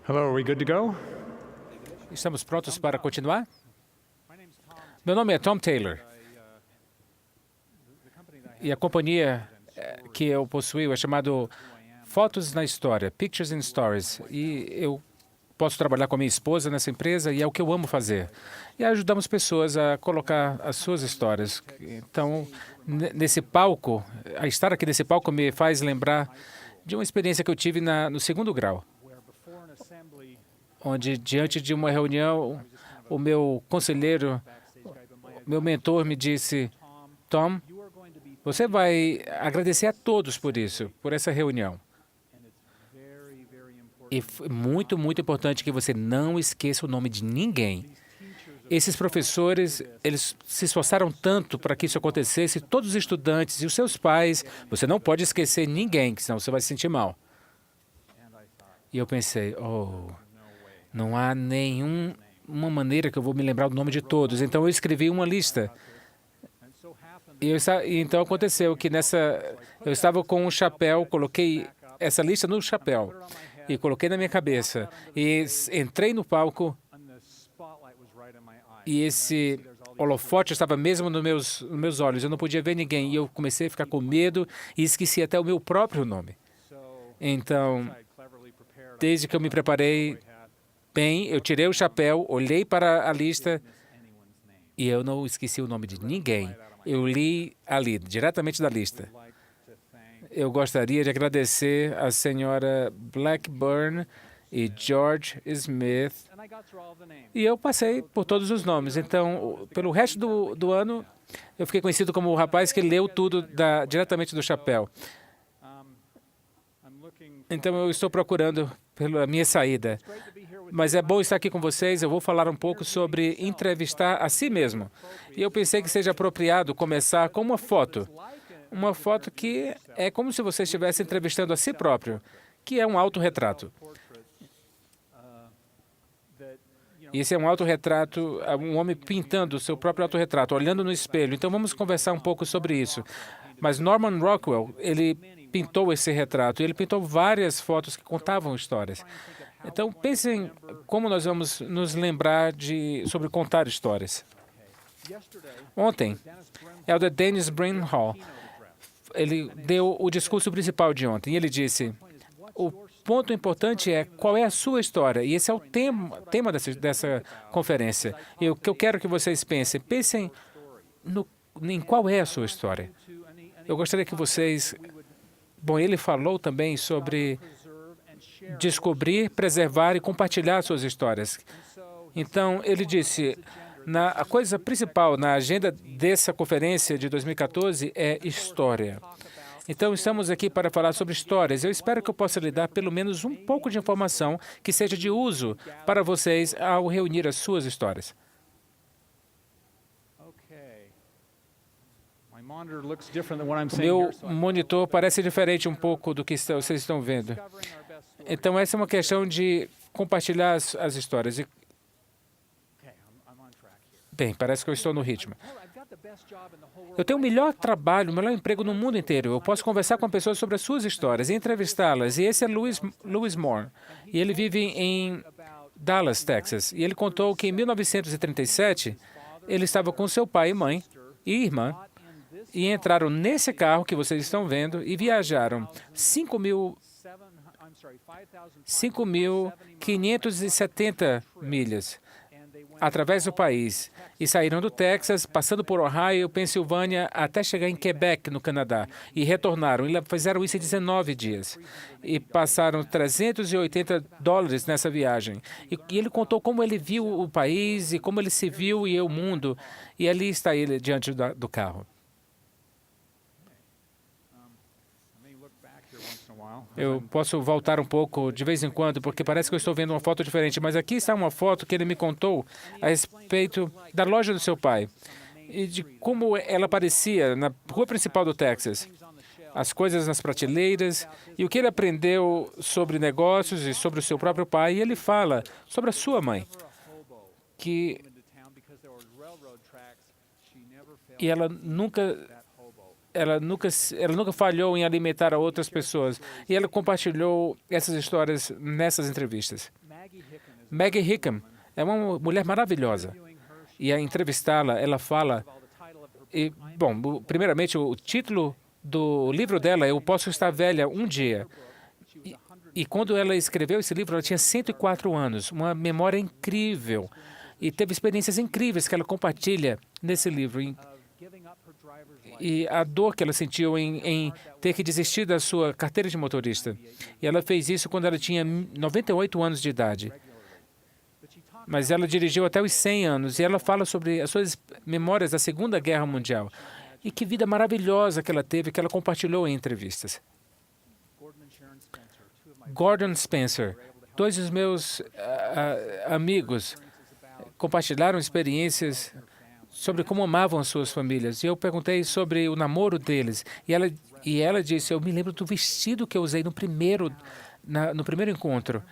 Hello, are we good to go? Estamos prontos para continuar? Meu nome é Tom Taylor. E a companhia que eu possuo é chamada Fotos na História, Pictures in Stories. E eu posso trabalhar com a minha esposa nessa empresa e é o que eu amo fazer. E ajudamos pessoas a colocar as suas histórias. Então, nesse palco, a estar aqui nesse palco me faz lembrar de uma experiência que eu tive no segundo grau, onde, diante de uma reunião, o meu conselheiro, meu mentor me disse: Tom, você vai agradecer a todos por isso, por essa reunião. E foi muito, muito importante que você não esqueça o nome de ninguém. Esses professores, eles se esforçaram tanto para que isso acontecesse, todos os estudantes e os seus pais, você não pode esquecer ninguém, senão você vai se sentir mal. E eu pensei, não há nenhuma maneira que eu vou me lembrar do nome de todos. Então eu escrevi uma lista. E então aconteceu que eu estava com um chapéu, coloquei essa lista no chapéu e coloquei na minha cabeça. E entrei no palco e esse holofote estava mesmo nos meus olhos. Eu não podia ver ninguém. E eu comecei a ficar com medo e esqueci até o meu próprio nome. Então, desde que eu me preparei bem, eu tirei o chapéu, olhei para a lista e eu não esqueci o nome de ninguém. Eu li ali, diretamente da lista. Eu gostaria de agradecer a senhora Blackburn e George Smith. E eu passei por todos os nomes. Então, pelo resto do ano, eu fiquei conhecido como o rapaz que leu tudo diretamente do chapéu. Então, eu estou procurando pela minha saída. Mas é bom estar aqui com vocês. Eu vou falar um pouco sobre entrevistar a si mesmo. E eu pensei que seja apropriado começar com uma foto. Uma foto que é como se você estivesse entrevistando a si próprio, que é um autorretrato. E esse é um autorretrato, um homem pintando o seu próprio autorretrato, olhando no espelho. Então vamos conversar um pouco sobre isso. Mas Norman Rockwell, ele pintou esse retrato. E ele pintou várias fotos que contavam histórias. Então pensem como nós vamos nos lembrar sobre contar histórias. Ontem, Elder Dennis Brinhall, ele deu o discurso principal de ontem. E ele disse: o ponto importante é qual é a sua história. E esse é o tema dessa conferência. E o que eu quero que vocês pensem em qual é a sua história. Eu gostaria que vocês... Bom, ele falou também sobre descobrir, preservar e compartilhar suas histórias. Então, ele disse, a coisa principal na agenda dessa conferência de 2014 é história. Então, estamos aqui para falar sobre histórias. Eu espero que eu possa lhe dar pelo menos um pouco de informação que seja de uso para vocês ao reunir as suas histórias. O meu monitor parece diferente um pouco do que vocês estão vendo. Então, essa é uma questão de compartilhar as histórias. Bem, parece que eu estou no ritmo. Eu tenho o melhor trabalho, o melhor emprego no mundo inteiro. Eu posso conversar com pessoas sobre as suas histórias e entrevistá-las. E esse é Louis Moore. E ele vive em Dallas, Texas. E ele contou que em 1937, ele estava com seu pai e mãe e irmã e entraram nesse carro que vocês estão vendo e viajaram 5.570 milhas através do país e saíram do Texas, passando por Ohio, Pensilvânia, até chegar em Quebec, no Canadá, e retornaram. E fizeram isso em 19 dias. E passaram $380 nessa viagem. E ele contou como ele viu o país e como ele se viu e o mundo. E ali está ele diante do carro. Eu posso voltar um pouco de vez em quando, porque parece que eu estou vendo uma foto diferente. Mas aqui está uma foto que ele me contou a respeito da loja do seu pai e de como ela aparecia na rua principal do Texas. As coisas nas prateleiras e o que ele aprendeu sobre negócios e sobre o seu próprio pai. E ele fala sobre a sua mãe, que ela nunca falhou em alimentar a outras pessoas. E ela compartilhou essas histórias nessas entrevistas. Maggie Hickam é uma mulher maravilhosa. E a entrevistá-la, ela fala... E, bom, primeiramente, o título do livro dela é Eu Posso Estar Velha Um Dia. E quando ela escreveu esse livro, ela tinha 104 anos, uma memória incrível. E teve experiências incríveis que ela compartilha nesse livro. E a dor que ela sentiu em ter que desistir da sua carteira de motorista. E ela fez isso quando ela tinha 98 anos de idade. Mas ela dirigiu até os 100 anos e ela fala sobre as suas memórias da Segunda Guerra Mundial. E que vida maravilhosa que ela teve, que ela compartilhou em entrevistas. Gordon Spencer, dois dos meus amigos, compartilharam experiências sobre como amavam as suas famílias. E eu perguntei sobre o namoro deles. E ela disse, eu me lembro do vestido que eu usei no primeiro encontro.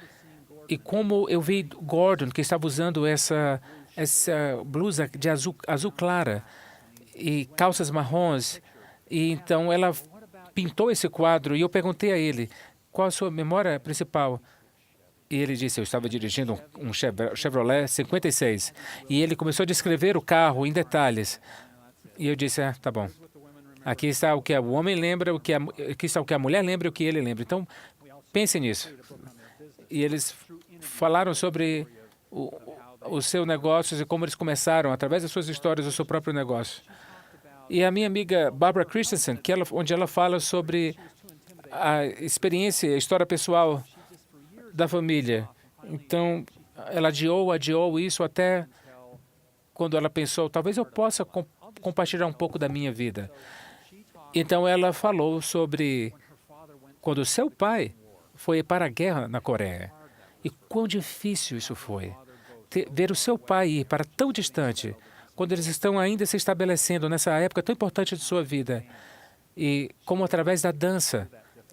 E como eu vi Gordon, que estava usando essa blusa de azul clara e calças marrons. E então ela pintou esse quadro e eu perguntei a ele, qual a sua memória principal? E ele disse, eu estava dirigindo um Chevrolet 56. E ele começou a descrever o carro em detalhes. E eu disse, tá bom. Aqui está o que o homem lembra, aqui está o que a mulher lembra e o que ele lembra. Então, pense nisso. E eles falaram sobre o seu negócio e como eles começaram, através das suas histórias, o seu próprio negócio. E a minha amiga Barbara Christensen, onde ela fala sobre a experiência, a história pessoal da família. Então, ela adiou isso até quando ela pensou, talvez eu possa compartilhar um pouco da minha vida. Então, ela falou sobre quando seu pai foi para a guerra na Coreia. E quão difícil isso foi. Ver o seu pai ir para tão distante, quando eles estão ainda se estabelecendo nessa época tão importante de sua vida. E como através da dança,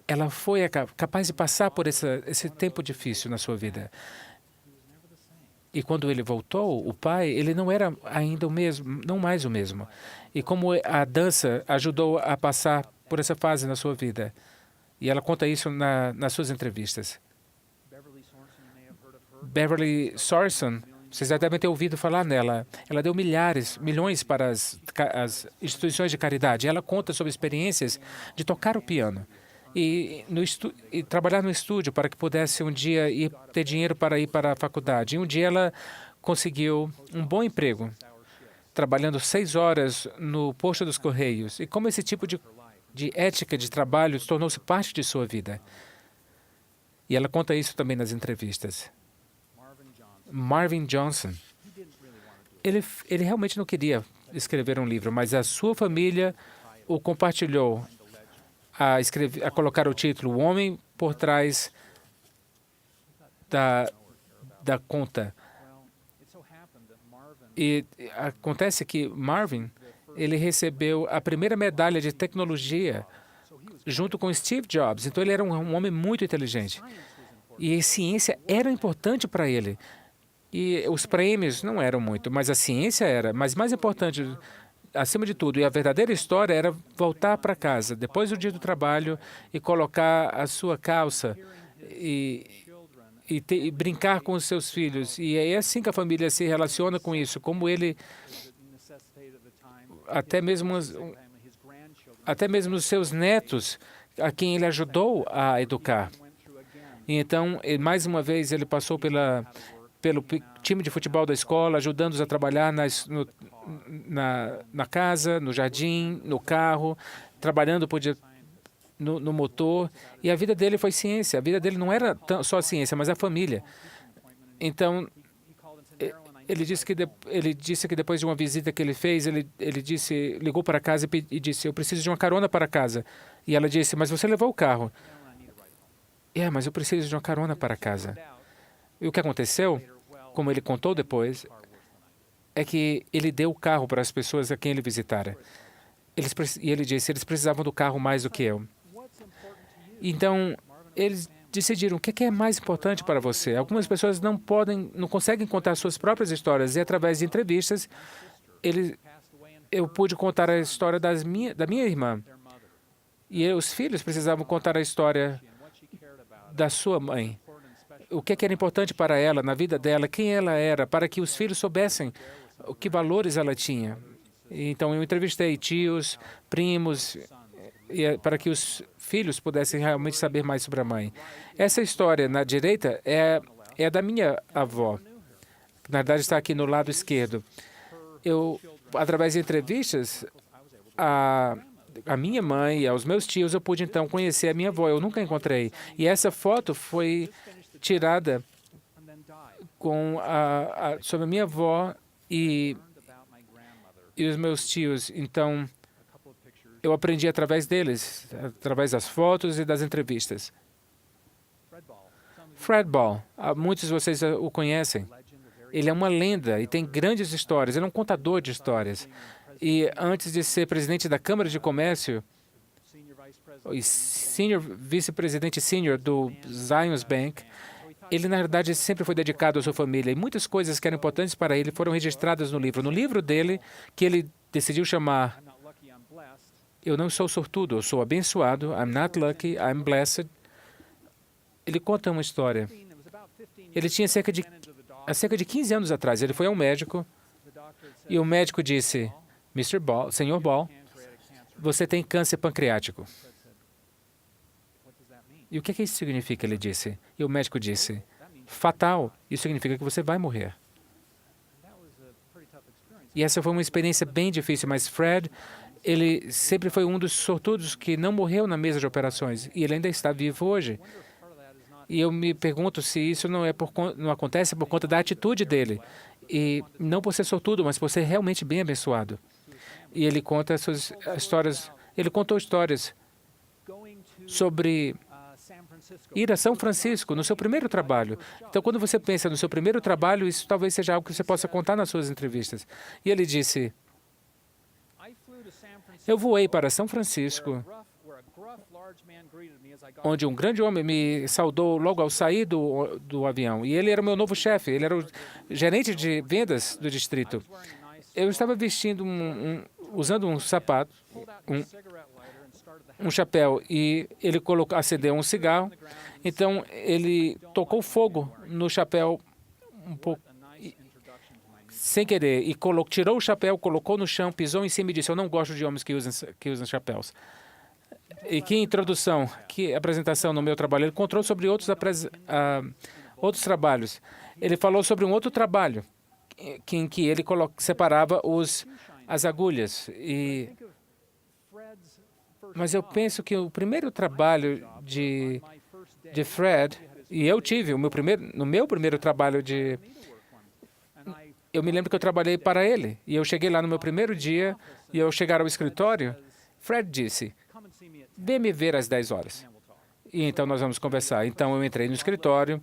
ela foi capaz de passar por esse tempo difícil na sua vida. E quando ele voltou, o pai, ele não era ainda o mesmo, não mais o mesmo. E como a dança ajudou a passar por essa fase na sua vida. E ela conta isso nas suas entrevistas. Beverly Sorson, vocês já devem ter ouvido falar nela. Ela deu milhões para as instituições de caridade. Ela conta sobre experiências de tocar o piano e trabalhar no estúdio para que pudesse um dia ter dinheiro para ir para a faculdade. E um dia ela conseguiu um bom emprego, trabalhando 6 horas no posto dos Correios. E como esse tipo de ética de trabalho tornou-se parte de sua vida. E ela conta isso também nas entrevistas. Marvin Johnson, ele realmente não queria escrever um livro, mas a sua família o compartilhou a colocar o título O Homem por Trás da Conta. E acontece que Marvin, ele recebeu a primeira medalha de tecnologia junto com Steve Jobs. Então, ele era um homem muito inteligente. E a ciência era importante para ele. E os prêmios não eram muito, mas a ciência era. Mas mais importante, acima de tudo, e a verdadeira história era voltar para casa, depois do dia do trabalho, e colocar a sua calça e brincar com os seus filhos. E é assim que a família se relaciona com isso, como ele, até mesmo os seus netos, a quem ele ajudou a educar. E então, mais uma vez, ele passou pelo time de futebol da escola, ajudando-os a trabalhar na casa, no jardim, no carro, trabalhando no motor. E a vida dele foi ciência. A vida dele não era só a ciência, mas a família. Então, ele disse que depois de uma visita que ele fez, ele ligou para casa e disse, eu preciso de uma carona para casa. E ela disse, mas você levou o carro. Mas eu preciso de uma carona para casa. E o que aconteceu, como ele contou depois, é que ele deu o carro para as pessoas a quem ele visitara. E ele disse, eles precisavam do carro mais do que eu. Então, eles decidiram o que é mais importante para você. Algumas pessoas não conseguem contar suas próprias histórias, e através de entrevistas, eu pude contar a história da minha irmã. E os filhos precisavam contar a história da sua mãe. o que era importante para ela, na vida dela, quem ela era, para que os filhos soubessem o que valores ela tinha. Então, eu entrevistei tios, primos, para que os filhos pudessem realmente saber mais sobre a mãe. Essa história na direita é da minha avó, que na verdade está aqui no lado esquerdo. Eu, através de entrevistas, a minha mãe e aos meus tios, eu pude então conhecer a minha avó. Eu nunca encontrei. E essa foto foi tirada com sobre a minha avó e os meus tios. Então, eu aprendi através deles, através das fotos e das entrevistas. Fred Ball, muitos de vocês o conhecem. Ele é uma lenda e tem grandes histórias. Ele é um contador de histórias. E antes de ser presidente da Câmara de Comércio, e vice-presidente sênior do Zions Bank, ele, na verdade, sempre foi dedicado à sua família. E muitas coisas que eram importantes para ele foram registradas no livro. No livro dele, que ele decidiu chamar Eu Não Sou Sortudo, Eu Sou Abençoado, I'm Not Lucky, I'm Blessed, ele conta uma história. Ele tinha há cerca de 15 anos atrás, ele foi ao médico e o médico disse, Mr. Ball, Sr. Ball, você tem câncer pancreático. E o que isso significa? Ele disse. E o médico disse, fatal, isso significa que você vai morrer. E essa foi uma experiência bem difícil, mas Fred, ele sempre foi um dos sortudos que não morreu na mesa de operações, e ele ainda está vivo hoje. E eu me pergunto se isso não acontece por conta da atitude dele, e não por ser sortudo, mas por ser realmente bem abençoado. E ele conta suas histórias, ele contou histórias sobre ir a São Francisco no seu primeiro trabalho. Então, quando você pensa no seu primeiro trabalho, isso talvez seja algo que você possa contar nas suas entrevistas. E ele disse, eu voei para São Francisco, onde um grande homem me saudou logo ao sair do avião. E ele era o meu novo chefe, ele era o gerente de vendas do distrito. Eu estava vestindo usando um sapato, um chapéu, e ele acendeu um cigarro. Então, ele tocou fogo no chapéu um pouco, sem querer, e tirou o chapéu, colocou no chão, pisou em cima e disse, eu não gosto de homens que usam chapéus. E que introdução, que apresentação no meu trabalho. Ele contou sobre outros trabalhos. Ele falou sobre um outro trabalho, em que ele separava as agulhas. Mas eu penso que o primeiro trabalho de Fred, e eu tive no meu primeiro trabalho eu me lembro que eu trabalhei para ele, e eu cheguei lá no meu primeiro dia, e ao chegar ao escritório, Fred disse, vem me ver às 10 horas. E então nós vamos conversar. Então eu entrei no escritório,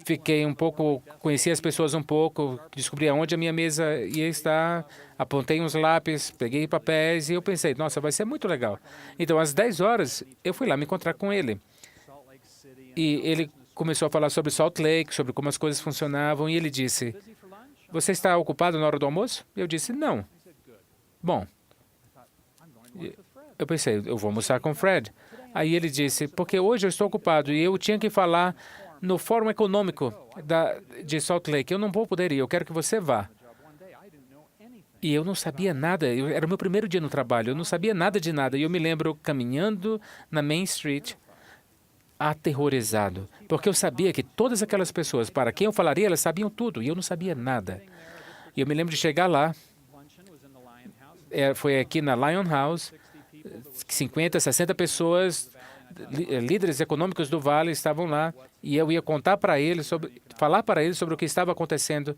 fiquei um pouco, conheci as pessoas um pouco, descobri aonde a minha mesa ia estar, apontei uns lápis, peguei papéis e eu pensei, nossa, vai ser muito legal. Então, às 10 horas, eu fui lá me encontrar com ele. E ele começou a falar sobre Salt Lake, sobre como as coisas funcionavam, e ele disse, você está ocupado na hora do almoço? Eu disse, não. Bom, eu pensei, eu vou almoçar com o Fred. Aí ele disse, porque hoje eu estou ocupado e eu tinha que falar no Fórum Econômico de Salt Lake. Eu não vou poder ir, eu quero que você vá. E eu não sabia nada, era o meu primeiro dia no trabalho, eu não sabia nada de nada. E eu me lembro caminhando na Main Street, aterrorizado, porque eu sabia que todas aquelas pessoas para quem eu falaria, elas sabiam tudo, e eu não sabia nada. E eu me lembro de chegar lá, foi aqui na Lion House, 50, 60 pessoas, líderes econômicos do Vale estavam lá, e eu ia contar para eles, falar para eles sobre o que estava acontecendo.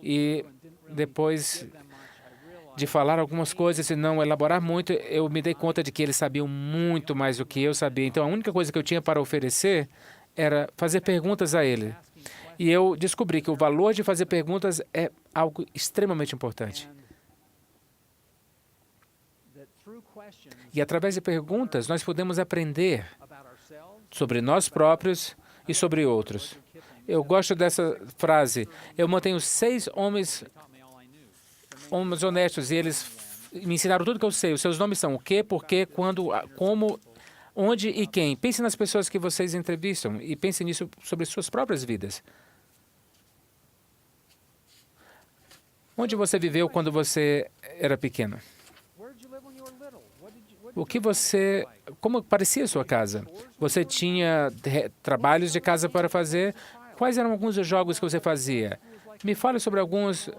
E depois de falar algumas coisas e não elaborar muito, eu me dei conta de que eles sabiam muito mais do que eu sabia. Então, a única coisa que eu tinha para oferecer era fazer perguntas a ele. E eu descobri que o valor de fazer perguntas é algo extremamente importante. E através de perguntas, nós podemos aprender sobre nós próprios e sobre outros. Eu gosto dessa frase. Eu mantenho 6 homens honestos e eles me ensinaram tudo que eu sei. Os seus nomes são o quê, porquê, quando, como, Onde e quem? Pense nas pessoas que vocês entrevistam e pense nisso sobre suas próprias vidas. Onde você viveu quando você era pequeno? Como parecia a sua casa? Você tinha trabalhos de casa para fazer? Quais eram alguns dos jogos que você fazia? Me fale sobre alguns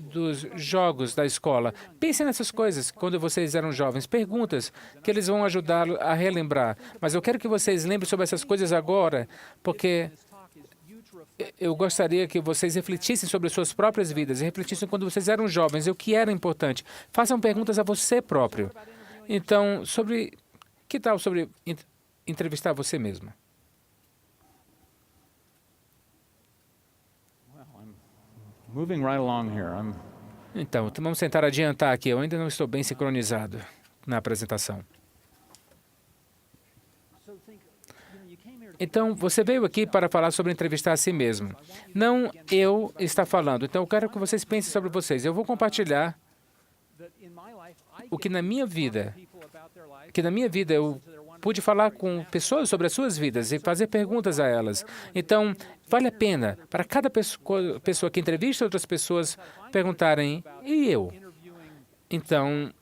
dos jogos da escola. Pense nessas coisas quando vocês eram jovens. Perguntas que eles vão ajudá-lo a relembrar. Mas eu quero que vocês lembrem sobre essas coisas agora, porque eu gostaria que vocês refletissem sobre suas próprias vidas e refletissem quando vocês eram jovens e o que era importante. Façam perguntas a você próprio. Então, que tal sobre entrevistar você mesmo? Então, vamos tentar adiantar aqui. Eu ainda não estou bem sincronizado na apresentação. Então, você veio aqui para falar sobre entrevistar a si mesmo. Não eu estar falando. Então, eu quero que vocês pensem sobre vocês. Eu vou compartilhar o que na minha vida eu pude falar com pessoas sobre as suas vidas e fazer perguntas a elas. Então, vale a pena para cada pessoa que entrevista outras pessoas perguntarem, e eu? Então,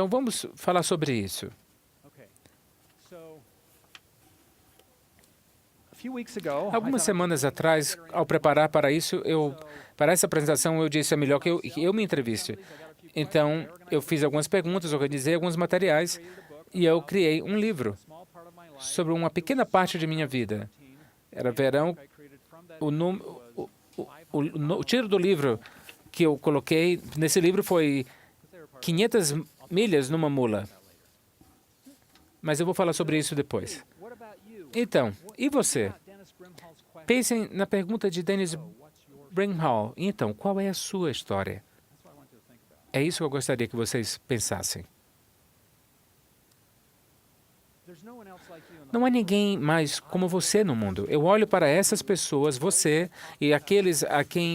vamos falar sobre isso. Algumas semanas atrás, ao preparar para essa apresentação, eu disse, é melhor que eu me entreviste. Então, eu fiz algumas perguntas, organizei alguns materiais e eu criei um livro sobre uma pequena parte de minha vida. Era verão. O título do livro que eu coloquei nesse livro foi 500 milhas numa mula. Mas eu vou falar sobre isso depois. Então, e você? Pensem na pergunta de Dennis Bringhall. Então, qual é a sua história? É isso que eu gostaria que vocês pensassem. Não há ninguém mais como você no mundo. Eu olho para essas pessoas, você e aqueles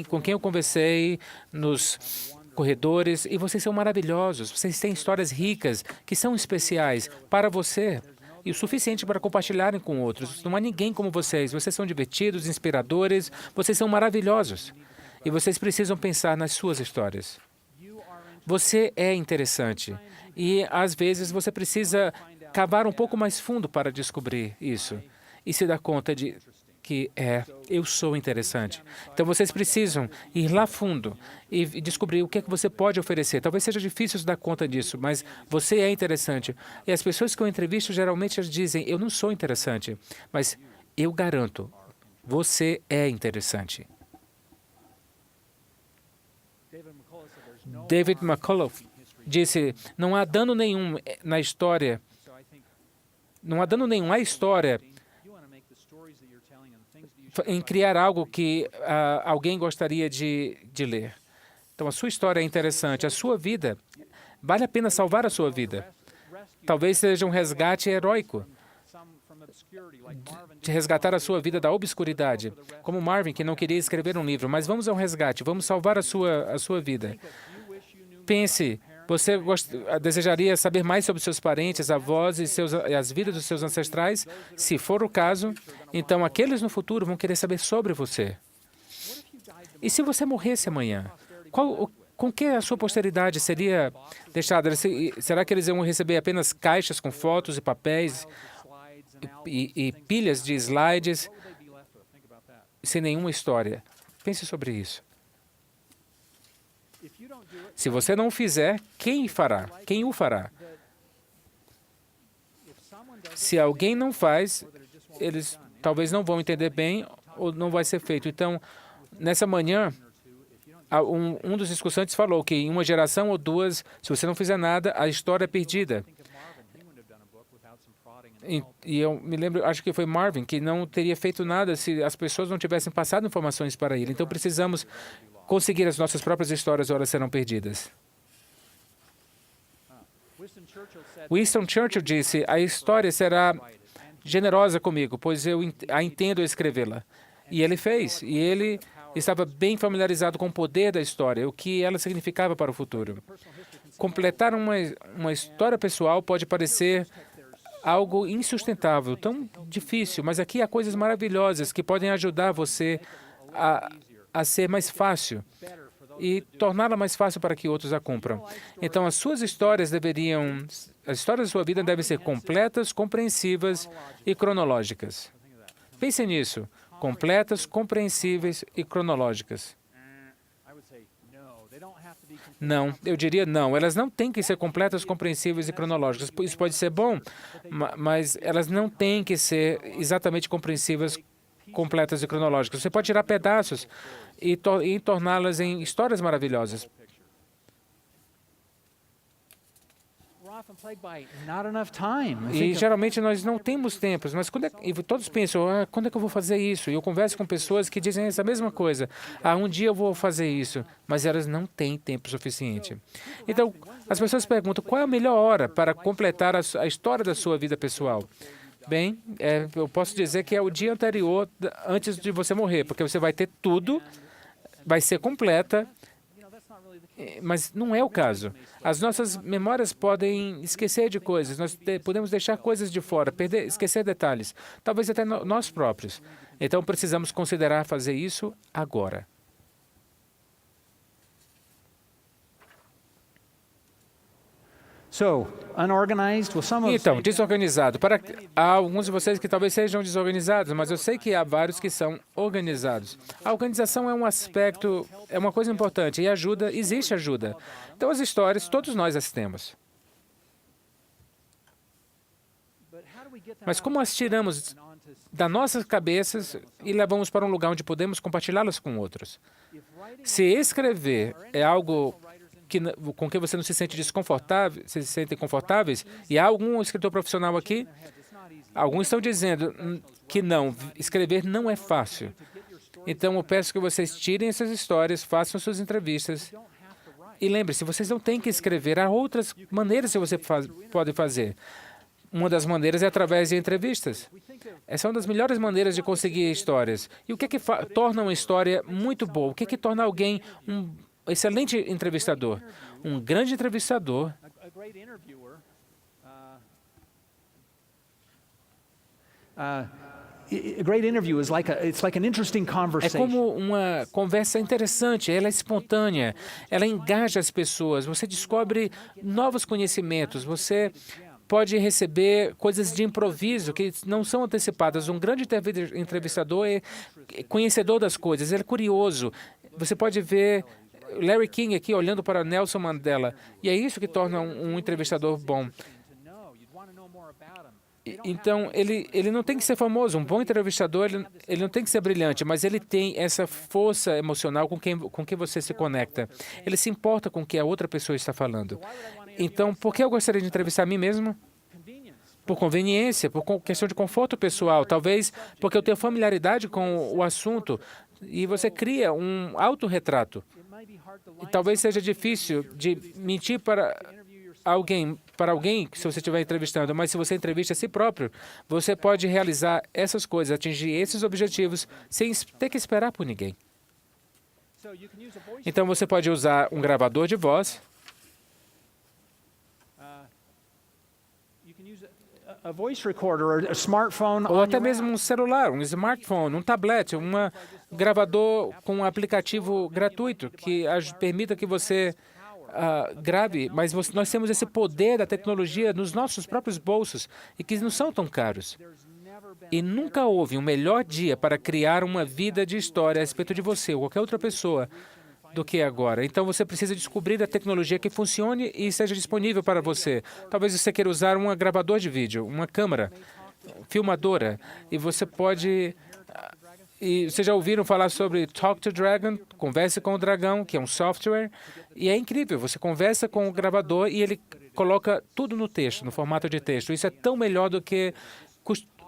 com quem eu conversei nos corredores, e vocês são maravilhosos. Vocês têm histórias ricas, que são especiais para você e o suficiente para compartilharem com outros. Não há ninguém como vocês. Vocês são divertidos, inspiradores, vocês são maravilhosos. E vocês precisam pensar nas suas histórias. Você é interessante. E, às vezes, você precisa cavar um pouco mais fundo para descobrir isso. E se dar conta de que eu sou interessante. Então, vocês precisam ir lá fundo e descobrir o que é que você pode oferecer. Talvez seja difícil se dar conta disso, mas você é interessante. E as pessoas que eu entrevisto, geralmente, elas dizem, eu não sou interessante. Mas eu garanto, você é interessante. David McCullough disse, não há dano nenhum na história. Não há dano nenhum à história em criar algo que alguém gostaria de ler. Então, a sua história é interessante. A sua vida, vale a pena salvar a sua vida. Talvez seja um resgate heróico de resgatar a sua vida da obscuridade. Como Marvin, que não queria escrever um livro. Mas vamos ao resgate, vamos salvar a sua vida. Pense, você desejaria saber mais sobre seus parentes, avós e as vidas dos seus ancestrais? Se for o caso, então aqueles no futuro vão querer saber sobre você. E se você morresse amanhã? Com que a sua posteridade seria deixada? Será que eles iam receber apenas caixas com fotos e papéis e pilhas de slides sem nenhuma história? Pense sobre isso. Se você não fizer, quem fará? Quem o fará? Se alguém não faz, eles talvez não vão entender bem ou não vai ser feito. Então, nessa manhã, um dos discursantes falou que em uma geração ou duas, se você não fizer nada, a história é perdida. E eu me lembro, acho que foi Marvin, que não teria feito nada se as pessoas não tivessem passado informações para ele. Então, precisamos conseguir as nossas próprias histórias, ou elas serão perdidas. Winston Churchill disse, a história será generosa comigo, pois eu a entendo escrevê-la. E ele fez. E ele estava bem familiarizado com o poder da história, o que ela significava para o futuro. Completar uma história pessoal pode parecer algo insustentável, tão difícil, mas aqui há coisas maravilhosas que podem ajudar você a ser mais fácil e torná-la mais fácil para que outros a cumpram. Então, as histórias da sua vida devem ser completas, compreensivas e cronológicas. Pense nisso. Completas, compreensíveis e cronológicas. Não, eu diria não. Elas não têm que ser completas, compreensíveis e cronológicas. Isso pode ser bom, mas elas não têm que ser exatamente compreensivas, completas e cronológicas. Você pode tirar pedaços e torná-las em histórias maravilhosas. E geralmente nós não temos tempo, mas e todos pensam, quando é que eu vou fazer isso? E eu converso com pessoas que dizem essa mesma coisa. Um dia eu vou fazer isso, mas elas não têm tempo suficiente. Então, as pessoas perguntam, qual é a melhor hora para completar a história da sua vida pessoal? Bem, eu posso dizer que é o dia anterior, antes de você morrer, porque você vai ter tudo, vai ser completa, mas não é o caso. As nossas memórias podem esquecer de coisas, nós podemos deixar coisas de fora, esquecer detalhes, talvez até nós próprios. Então, precisamos considerar fazer isso agora. Então, desorganizado. Há alguns de vocês que talvez sejam desorganizados, mas eu sei que há vários que são organizados. A organização é um aspecto, é uma coisa importante e existe ajuda. Então, as histórias, todos nós as temos. Mas como as tiramos das nossas cabeças e levamos para um lugar onde podemos compartilhá-las com outros? Se escrever é algo com que você não se sente desconfortável, se sentem confortáveis, e há algum escritor profissional aqui? Alguns estão dizendo que não, escrever não é fácil. Então, eu peço que vocês tirem essas histórias, façam suas entrevistas. E lembre-se, vocês não têm que escrever, há outras maneiras que você pode fazer. Uma das maneiras é através de entrevistas. Essa é uma das melhores maneiras de conseguir histórias. E o que é que torna uma história muito boa? O que é que torna alguém um excelente entrevistador? Um grande entrevistador é como uma conversa interessante, ela é espontânea, ela engaja as pessoas, você descobre novos conhecimentos, você pode receber coisas de improviso que não são antecipadas. Um grande entrevistador é conhecedor das coisas, ele é curioso. Você pode ver Larry King aqui olhando para Nelson Mandela, e é isso que torna um entrevistador bom. Então, ele não tem que ser famoso. Um bom entrevistador, ele não tem que ser brilhante, mas ele tem essa força emocional com quem você se conecta. Ele se importa com o que a outra pessoa está falando. Então, por que eu gostaria de entrevistar a mim mesmo? Por conveniência, por questão de conforto pessoal. Talvez porque eu tenho familiaridade com o assunto e você cria um autorretrato. E talvez seja difícil de mentir para alguém se você estiver entrevistando, mas se você entrevista a si próprio, você pode realizar essas coisas, atingir esses objetivos sem ter que esperar por ninguém. Então, você pode usar um gravador de voz, ou até mesmo um celular, um smartphone, um tablet, um gravador com um aplicativo gratuito que permita que você grave, mas nós temos esse poder da tecnologia nos nossos próprios bolsos e que não são tão caros. E nunca houve um melhor dia para criar uma vida de história a respeito de você ou qualquer outra pessoa do que agora. Então, você precisa descobrir a tecnologia que funcione e seja disponível para você. Talvez você queira usar um gravador de vídeo, uma câmera filmadora, e você pode... E vocês já ouviram falar sobre Talk to Dragon, Converse com o Dragão, que é um software, e é incrível, você conversa com o gravador e ele coloca tudo no texto, no formato de texto. Isso é tão melhor do que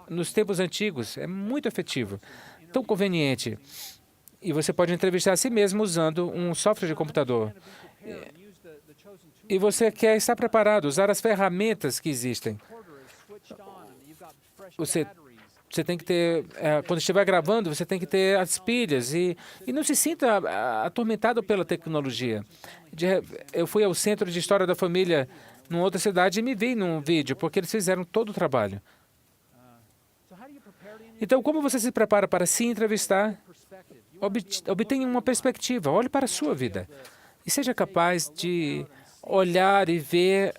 nos tempos antigos, é muito efetivo, tão conveniente. E você pode entrevistar a si mesmo usando um software de computador. E você quer estar preparado, usar as ferramentas que existem. Você tem que ter, quando estiver gravando, você tem que ter as pilhas e não se sinta atormentado pela tecnologia. Eu fui ao Centro de História da Família numa outra cidade e me vi num vídeo, porque eles fizeram todo o trabalho. Então, como você se prepara para se entrevistar? Obtenha uma perspectiva, olhe para a sua vida e seja capaz de olhar e ver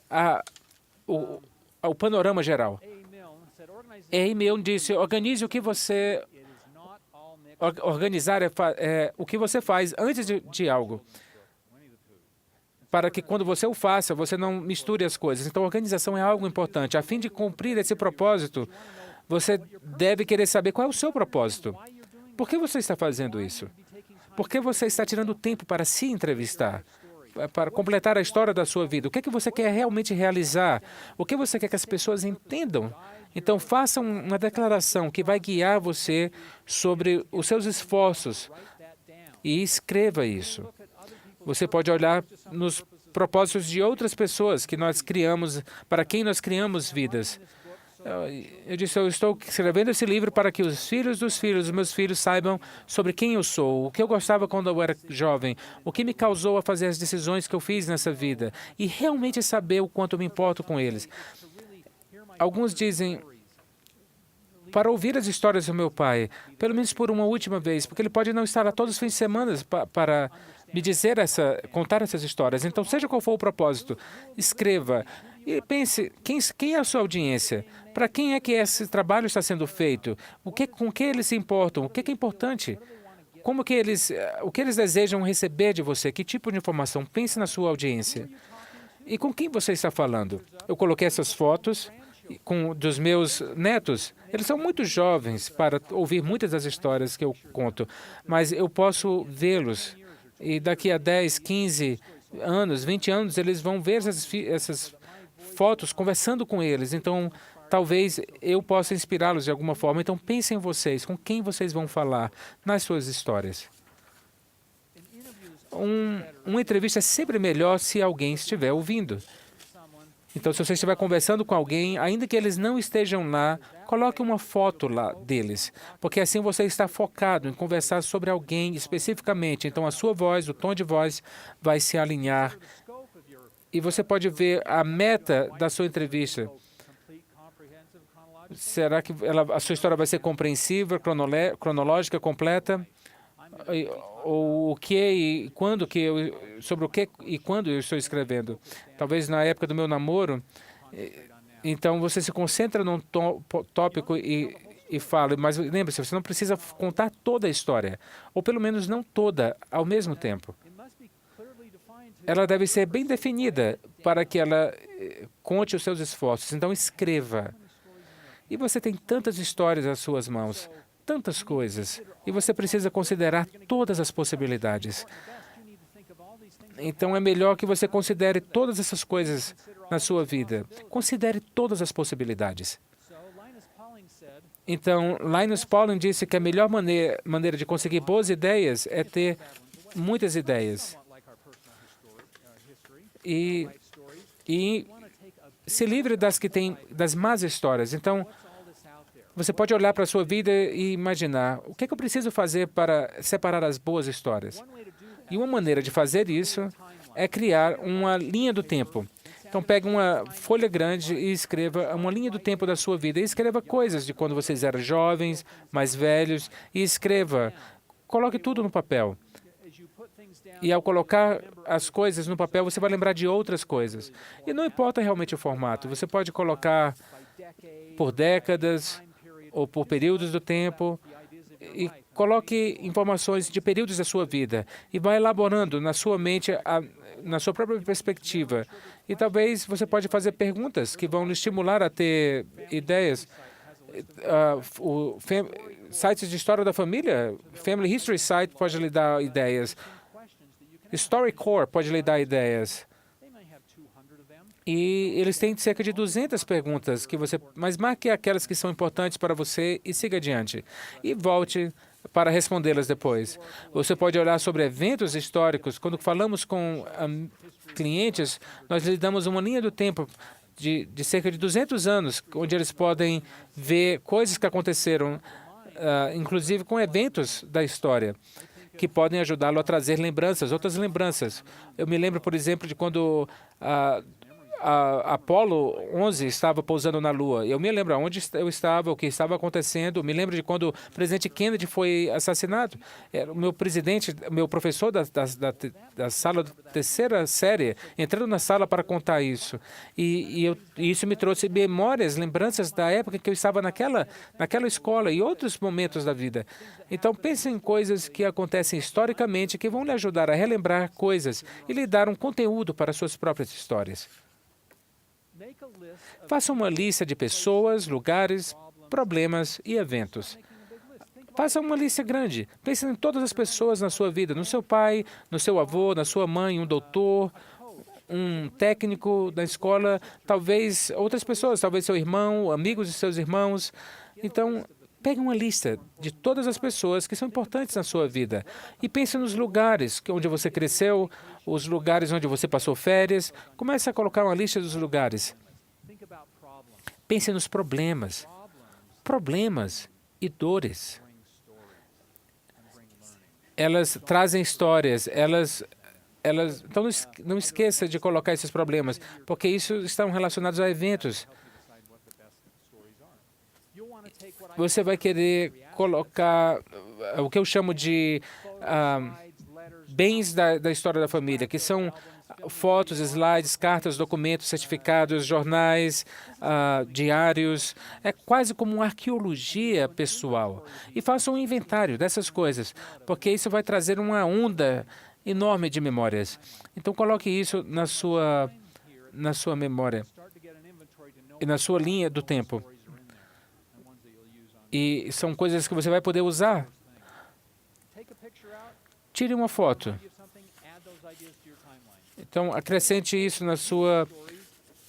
o panorama geral. A. Milne disse, organize o que você... Organizar o que você faz antes de algo, para que quando você o faça, você não misture as coisas. Então, a organização é algo importante. A fim de cumprir esse propósito, você deve querer saber qual é o seu propósito. Por que você está fazendo isso? Por que você está tirando tempo para se entrevistar? Para completar a história da sua vida? O que é que você quer realmente realizar? O que você quer que as pessoas entendam? Então, faça uma declaração que vai guiar você sobre os seus esforços e escreva isso. Você pode olhar nos propósitos de outras pessoas que nós criamos, para quem nós criamos vidas. Eu disse, eu estou escrevendo esse livro para que os filhos dos meus filhos saibam sobre quem eu sou, o que eu gostava quando eu era jovem, o que me causou a fazer as decisões que eu fiz nessa vida e realmente saber o quanto eu me importo com eles. Alguns dizem, para ouvir as histórias do meu pai, pelo menos por uma última vez, porque ele pode não estar lá todos os fins de semana para me dizer contar essas histórias. Então, seja qual for o propósito, escreva e pense, quem é a sua audiência? Para quem é que esse trabalho está sendo feito? Com que eles se importam? O que é importante? O que eles desejam receber de você? Que tipo de informação? Pense na sua audiência. E com quem você está falando? Eu coloquei essas fotos dos meus netos. Eles são muito jovens para ouvir muitas das histórias que eu conto, mas eu posso vê-los e daqui a 10, 15 anos, 20 anos, eles vão ver essas fotos conversando com eles. Então, talvez eu possa inspirá-los de alguma forma. Então, pensem em vocês, com quem vocês vão falar nas suas histórias. Uma entrevista é sempre melhor se alguém estiver ouvindo. Então, se você estiver conversando com alguém, ainda que eles não estejam lá, coloque uma foto lá deles, porque assim você está focado em conversar sobre alguém especificamente. Então, a sua voz, o tom de voz vai se alinhar e você pode ver a meta da sua entrevista. Será que a sua história vai ser compreensiva, cronológica, completa? Ou o que e quando sobre o que e quando eu estou escrevendo? Talvez na época do meu namoro. Então você se concentra num tópico e fala, mas lembre-se, você não precisa contar toda a história, ou pelo menos não toda ao mesmo tempo. Ela deve ser bem definida para que ela conte os seus esforços. Então escreva. E você tem tantas histórias às suas mãos, tantas coisas, e você precisa considerar todas as possibilidades. Então, é melhor que você considere todas essas coisas na sua vida. Considere todas as possibilidades. Então, Linus Pauling disse que a melhor maneira de conseguir boas ideias é ter muitas ideias. E se livre das más histórias. Então, você pode olhar para a sua vida e imaginar o que é que eu preciso fazer para separar as boas histórias. E uma maneira de fazer isso é criar uma linha do tempo. Então, pegue uma folha grande e escreva uma linha do tempo da sua vida. E escreva coisas de quando vocês eram jovens, mais velhos. E coloque tudo no papel. E ao colocar as coisas no papel, você vai lembrar de outras coisas. E não importa realmente o formato. Você pode colocar por décadas ou por períodos do tempo. E coloque informações de períodos da sua vida e vá elaborando na sua mente, na sua própria perspectiva. E talvez você pode fazer perguntas que vão lhe estimular a ter ideias. Sites de história da família, Family History Site pode lhe dar ideias. StoryCorps pode lhe dar ideias. E eles têm cerca de 200 perguntas mas marque aquelas que são importantes para você e siga adiante. E volte para respondê-las depois. Você pode olhar sobre eventos históricos. Quando falamos com clientes, nós lhes damos uma linha do tempo de cerca de 200 anos, onde eles podem ver coisas que aconteceram, inclusive com eventos da história, que podem ajudá-lo a trazer lembranças, outras lembranças. Eu me lembro, por exemplo, de quando a Apollo 11 estava pousando na Lua. Eu me lembro onde eu estava, o que estava acontecendo. Me lembro de quando o presidente Kennedy foi assassinado. Era o meu presidente, meu professor da sala da terceira série, entrando na sala para contar isso. E isso me trouxe memórias, lembranças da época que eu estava naquela escola e outros momentos da vida. Então, pense em coisas que acontecem historicamente que vão lhe ajudar a relembrar coisas e lhe dar um conteúdo para suas próprias histórias. Faça uma lista de pessoas, lugares, problemas e eventos. Faça uma lista grande. Pense em todas as pessoas na sua vida, no seu pai, no seu avô, na sua mãe, um doutor, um técnico da escola, talvez outras pessoas, talvez seu irmão, amigos de seus irmãos. Então, pegue uma lista de todas as pessoas que são importantes na sua vida e pense nos lugares onde você cresceu, os lugares onde você passou férias. Comece a colocar uma lista dos lugares. Pense nos problemas e dores. Elas trazem histórias, então não esqueça de colocar esses problemas, porque isso estão relacionados a eventos. Você vai querer colocar o que eu chamo de bens da história da família, que são fotos, slides, cartas, documentos, certificados, jornais, diários. É quase como uma arqueologia pessoal. E faça um inventário dessas coisas, porque isso vai trazer uma onda enorme de memórias. Então, coloque isso na sua memória e na sua linha do tempo. E são coisas que você vai poder usar. Tire uma foto. Então, acrescente isso na sua...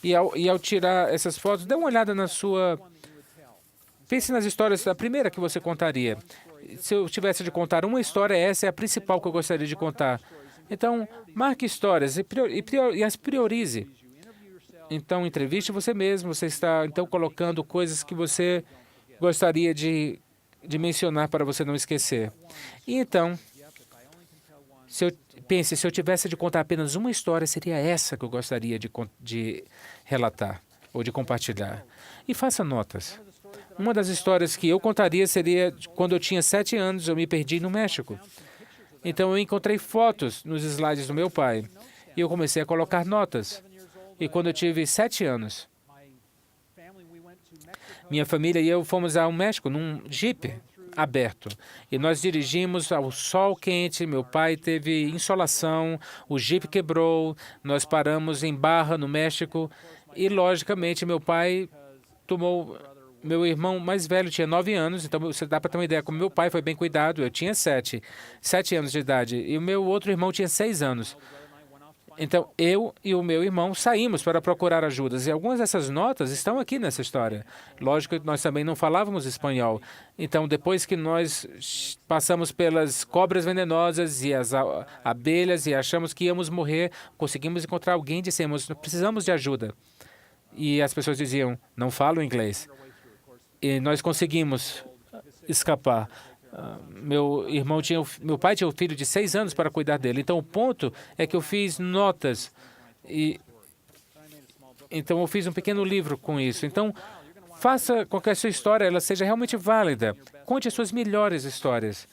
E ao tirar essas fotos, dê uma olhada na sua... Pense nas histórias, a primeira que você contaria. Se eu tivesse de contar uma história, essa é a principal que eu gostaria de contar. Então, marque histórias e as priorize. Então, entreviste você mesmo. Você está, então, colocando coisas que você gostaria de mencionar para você não esquecer. E então, se eu tivesse de contar apenas uma história, seria essa que eu gostaria de relatar ou de compartilhar. E faça notas. Uma das histórias que eu contaria seria quando eu tinha 7 anos, eu me perdi no México. Então, eu encontrei fotos nos slides do meu pai e eu comecei a colocar notas. E quando eu tive 7 anos, minha família e eu fomos ao México num Jeep aberto. E nós dirigimos ao sol quente, meu pai teve insolação, o Jeep quebrou, nós paramos em Barra, no México, e, logicamente, meu pai tomou... Meu irmão mais velho tinha 9 anos, então você dá para ter uma ideia como meu pai foi bem cuidado. Eu tinha 7 anos de idade, e o meu outro irmão tinha 6 anos. Então, eu e o meu irmão saímos para procurar ajudas, e algumas dessas notas estão aqui nessa história. Lógico que nós também não falávamos espanhol. Então, depois que nós passamos pelas cobras venenosas e as abelhas e achamos que íamos morrer, conseguimos encontrar alguém e dissemos, precisamos de ajuda. E as pessoas diziam, não falo inglês. E nós conseguimos escapar. Meu pai tinha um filho de 6 anos para cuidar dele. Então, o ponto é que eu fiz notas. Então, eu fiz um pequeno livro com isso. Então, faça com que a sua história ela seja realmente válida. Conte as suas melhores histórias.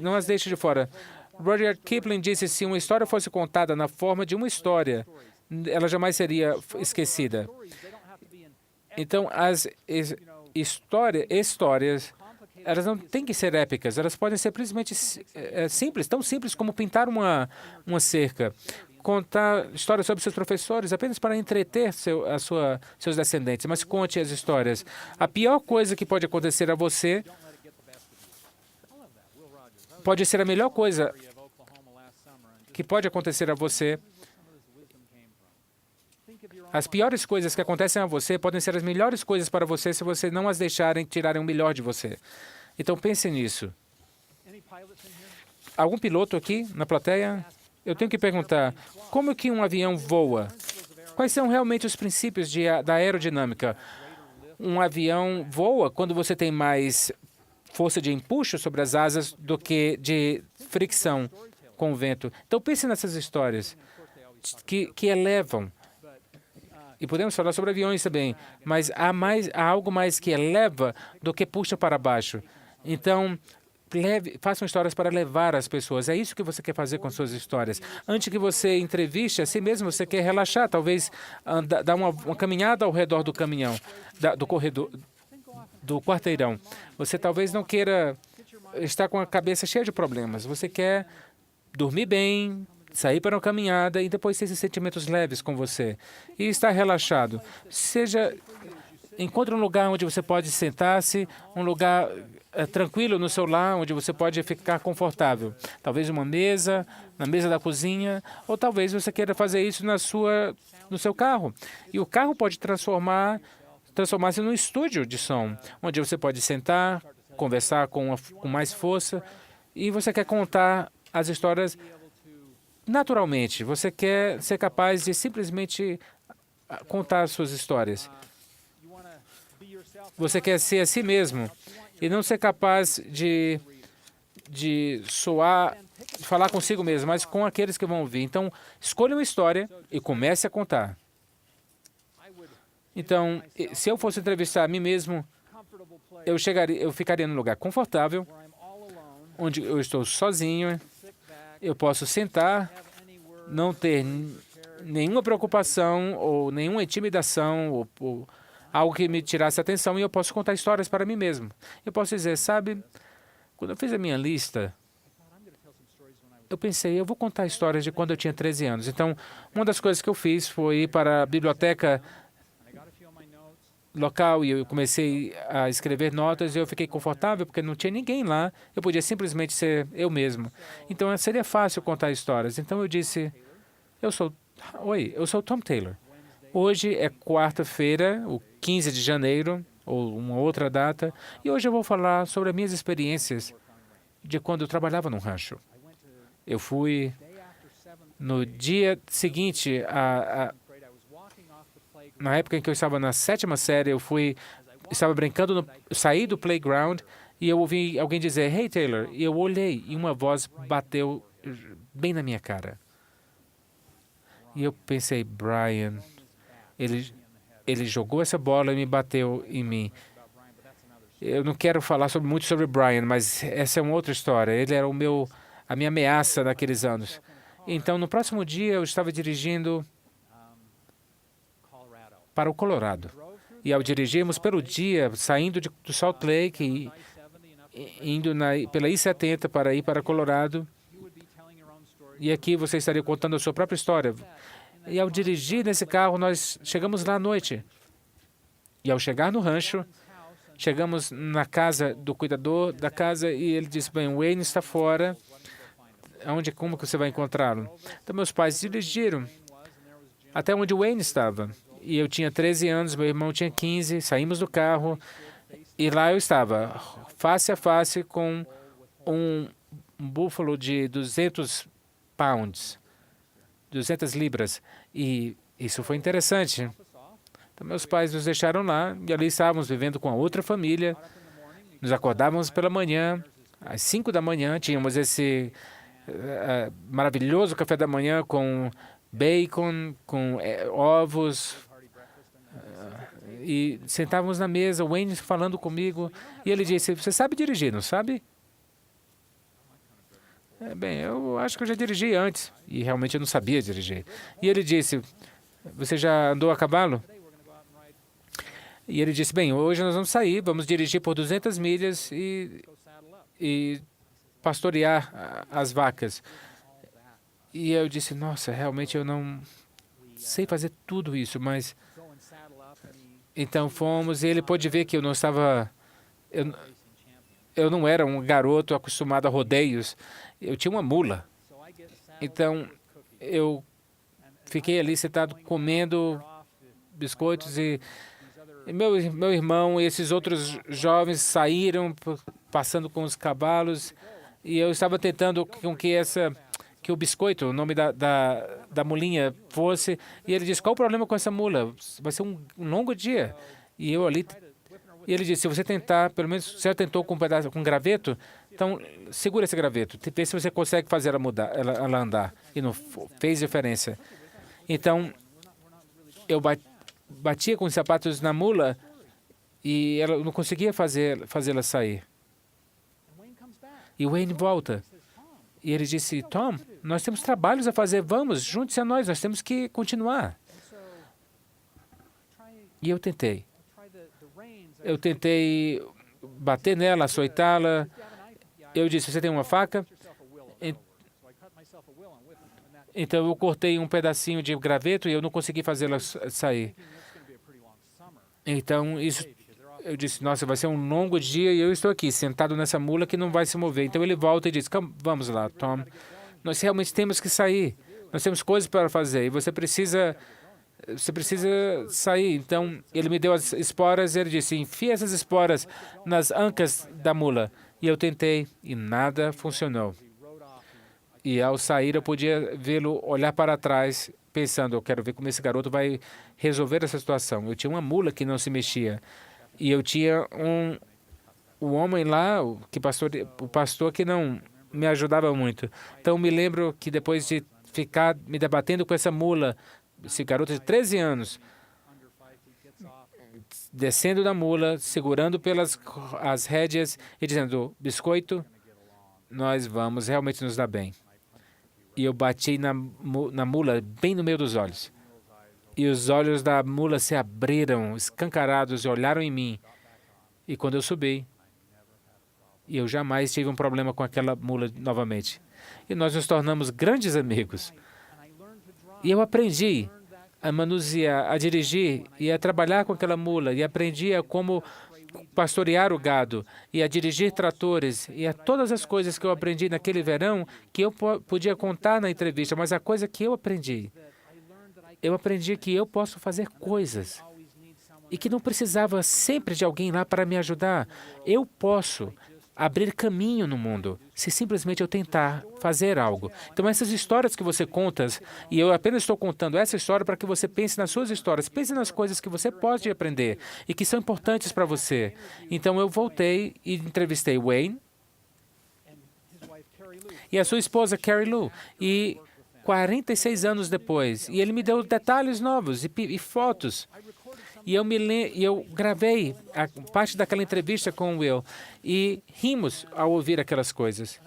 Não as deixe de fora. Rudyard Kipling disse, se uma história fosse contada na forma de uma história, ela jamais seria esquecida. Então, as histórias, elas não têm que ser épicas, elas podem ser simplesmente simples, tão simples como pintar uma cerca, contar histórias sobre seus professores, apenas para entreter seus descendentes, mas conte as histórias. A pior coisa que pode acontecer a você pode ser a melhor coisa que pode acontecer a você. As piores coisas que acontecem a você podem ser as melhores coisas para você se você não as deixarem tirarem o melhor de você. Então, pense nisso. Algum piloto aqui na plateia? Eu tenho que perguntar, como que um avião voa? Quais são realmente os princípios da aerodinâmica? Um avião voa quando você tem mais força de empuxo sobre as asas do que de fricção com o vento. Então, pense nessas histórias que elevam. E podemos falar sobre aviões também, mas há algo mais que eleva do que puxa para baixo. Então, façam histórias para levar as pessoas. É isso que você quer fazer com suas histórias. Antes que você entreviste a si mesmo, você quer relaxar, talvez dar uma caminhada ao redor do caminhão, do corredor, do quarteirão. Você talvez não queira estar com a cabeça cheia de problemas. Você quer dormir bem, sair para uma caminhada e depois ter esses sentimentos leves com você. E estar relaxado. Encontre um lugar onde você pode sentar-se, um lugar tranquilo no seu lar, onde você pode ficar confortável. Talvez uma mesa, na mesa da cozinha, ou talvez você queira fazer isso no seu carro. E o carro pode transformar-se num estúdio de som, onde você pode sentar, conversar com mais força, e você quer contar as histórias naturalmente. Você quer ser capaz de simplesmente contar as suas histórias. Você quer ser a si mesmo e não ser capaz de falar consigo mesmo, mas com aqueles que vão ouvir. Então, escolha uma história e comece a contar. Então, se eu fosse entrevistar a mim mesmo, eu ficaria num lugar confortável, onde eu estou sozinho, eu posso sentar, não ter nenhuma preocupação ou nenhuma intimidação ou algo que me tirasse a atenção, e eu posso contar histórias para mim mesmo. Eu posso dizer, sabe, quando eu fiz a minha lista, eu pensei, eu vou contar histórias de quando eu tinha 13 anos. Então, uma das coisas que eu fiz foi ir para a biblioteca local e eu comecei a escrever notas e eu fiquei confortável porque não tinha ninguém lá. Eu podia simplesmente ser eu mesmo. Então, seria fácil contar histórias. Então, eu disse, eu sou Tom Taylor. Hoje é quarta-feira, o 15 de janeiro, ou uma outra data, e hoje eu vou falar sobre as minhas experiências de quando eu trabalhava num rancho. Eu fui no dia seguinte, na época em que eu estava na 7ª série, estava brincando, saí do playground e eu ouvi alguém dizer, "Hey, Taylor", e eu olhei e uma voz bateu bem na minha cara. E eu pensei, Brian, ele jogou essa bola e me bateu em mim. Eu não quero falar muito sobre Brian, mas essa é uma outra história. Ele era a minha ameaça naqueles anos. Então, no próximo dia, eu estava dirigindo para o Colorado. E ao dirigirmos pelo dia, saindo do Salt Lake e indo pela I-70 para ir para Colorado, e aqui você estaria contando a sua própria história. E ao dirigir nesse carro, nós chegamos lá à noite. E ao chegar no rancho, chegamos na casa do cuidador da casa e ele disse, bem, o Wayne está fora. Como que você vai encontrá-lo? Então, meus pais dirigiram até onde o Wayne estava. E eu tinha 13 anos, meu irmão tinha 15, saímos do carro e lá eu estava, face a face com um búfalo de 200 pounds. 200 libras. E isso foi interessante. Então, meus pais nos deixaram lá e ali estávamos vivendo com a outra família. Nos acordávamos pela manhã, às 5 da manhã, tínhamos esse maravilhoso café da manhã com bacon, com ovos. E sentávamos na mesa, o Wayne falando comigo, e ele disse, você sabe dirigir, não sabe? Bem, eu acho que eu já dirigi antes, e realmente eu não sabia dirigir. E ele disse, você já andou a cavalo? E ele disse, bem, hoje nós vamos sair, vamos dirigir por 200 milhas e pastorear as vacas. E eu disse, nossa, realmente eu não sei fazer tudo isso, mas... Então fomos, e ele pôde ver que eu não estava... Eu não era um garoto acostumado a rodeios. Eu tinha uma mula. Então, eu fiquei ali sentado comendo biscoitos e meu irmão e esses outros jovens saíram passando com os cavalos e eu estava tentando com que o biscoito, o nome da mulinha, fosse. E ele disse, qual o problema com essa mula? Vai ser um longo dia. E eu ali... E ele disse, se você tentar, pelo menos você já tentou com um pedaço, com um graveto, então segura esse graveto, vê se você consegue fazer ela andar. E não fez diferença. Então, batia com os sapatos na mula e ela não conseguia fazê-la sair. E Wayne volta. E ele disse, Tom, nós temos trabalhos a fazer, vamos, junte-se a nós temos que continuar. E eu tentei. Eu tentei bater nela, açoitá-la. Eu disse, você tem uma faca? Então eu cortei um pedacinho de graveto e eu não consegui fazê-la sair. Então eu disse, nossa, vai ser um longo dia e eu estou aqui, sentado nessa mula que não vai se mover. Então ele volta e diz, vamos lá, Tom, nós realmente temos que sair. Nós temos coisas para fazer e você precisa sair. Então ele me deu as esporas e ele disse, enfia essas esporas nas ancas da mula. E eu tentei e nada funcionou. E ao sair eu podia vê-lo olhar para trás, pensando, eu quero ver como esse garoto vai resolver essa situação. Eu tinha uma mula que não se mexia. E eu tinha um homem lá, o pastor que não me ajudava muito. Então me lembro que depois de ficar me debatendo com essa mula, esse garoto de 13 anos, descendo da mula, segurando pelas as rédeas e dizendo, biscoito, nós vamos realmente nos dar bem. E eu bati na mula bem no meio dos olhos. E os olhos da mula se abriram, escancarados, e olharam em mim. E quando eu subi, eu jamais tive um problema com aquela mula novamente. E nós nos tornamos grandes amigos. E eu aprendi a manusear, a dirigir e a trabalhar com aquela mula. E aprendi a como pastorear o gado e a dirigir tratores e a todas as coisas que eu aprendi naquele verão que eu podia contar na entrevista, mas a coisa que eu aprendi que eu posso fazer coisas e que não precisava sempre de alguém lá para me ajudar. Eu posso abrir caminho no mundo se simplesmente eu tentar fazer algo. Então, essas histórias que você conta, e eu apenas estou contando essa história para que você pense nas suas histórias, pense nas coisas que você pode aprender e que são importantes para você. Então, eu voltei e entrevistei Wayne e a sua esposa, Carrie Lou, e 46 anos depois, e ele me deu detalhes novos e fotos. E eu gravei a parte daquela entrevista com o Will e rimos ao ouvir aquelas coisas.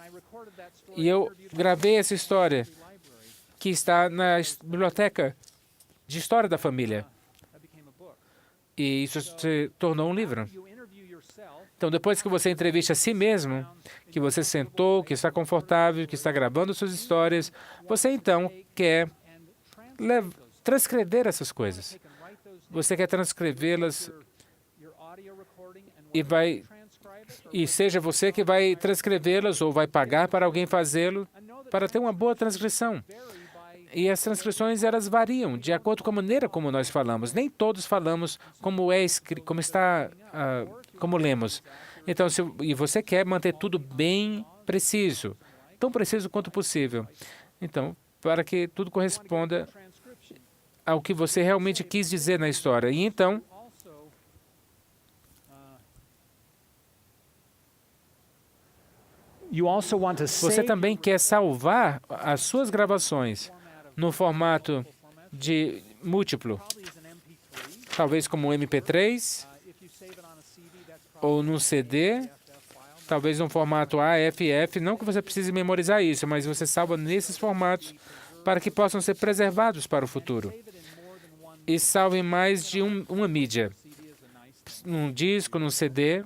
E eu gravei essa história que está na biblioteca de história da família. E isso se tornou um livro. Então, depois que você entrevista a si mesmo, que você sentou, que está confortável, que está gravando suas histórias, você então quer transcrever essas coisas. Você quer transcrevê-las e seja você que vai transcrevê-las ou vai pagar para alguém fazê-lo para ter uma boa transcrição. E as transcrições elas variam de acordo com a maneira como nós falamos. Nem todos falamos como como lemos. Então, e você quer manter tudo bem preciso, tão preciso quanto possível. Então, para que tudo corresponda ao que você realmente quis dizer na história. E então, você também quer salvar as suas gravações no formato de múltiplo, talvez como um MP3 ou num CD, talvez num formato AFF. Não que você precise memorizar isso, mas você salva nesses formatos para que possam ser preservados para o futuro. E salve mais de uma mídia, num disco, num CD,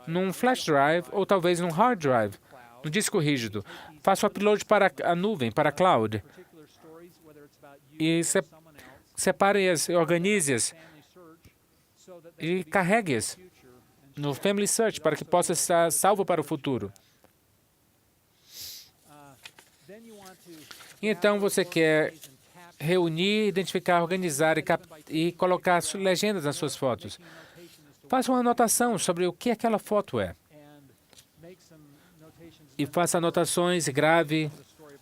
num flash drive ou talvez num hard drive, num disco rígido. Faça o upload para a nuvem, para a cloud. E separe-as, organize-as e carregue-as no Family Search para que possa estar salvo para o futuro. Então você quer reunir, identificar, organizar e colocar legendas nas suas fotos. Faça uma anotação sobre o que aquela foto é. E faça anotações e grave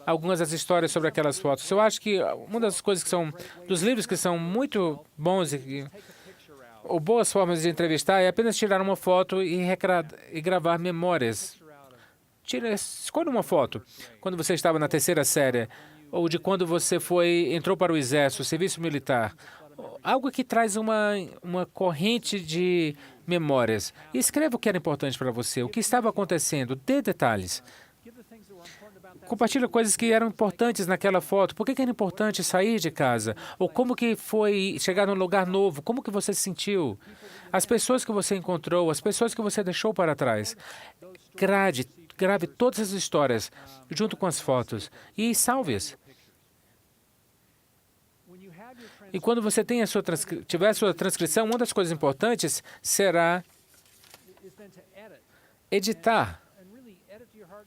algumas das histórias sobre aquelas fotos. Eu acho que uma das coisas que são, dos livros que são muito bons ou boas formas de entrevistar é apenas tirar uma foto e gravar memórias. Escolha uma foto. Quando você estava na terceira série, ou de quando você entrou para o exército, serviço militar, algo que traz uma corrente de memórias. E escreva o que era importante para você, o que estava acontecendo, dê detalhes. Compartilhe coisas que eram importantes naquela foto. Por que era importante sair de casa? Ou como que foi chegar num lugar novo? Como que você se sentiu? As pessoas que você encontrou, as pessoas que você deixou para trás. Grave todas as histórias junto com as fotos e salve-as. E quando você tem tiver a sua transcrição, uma das coisas importantes será editar.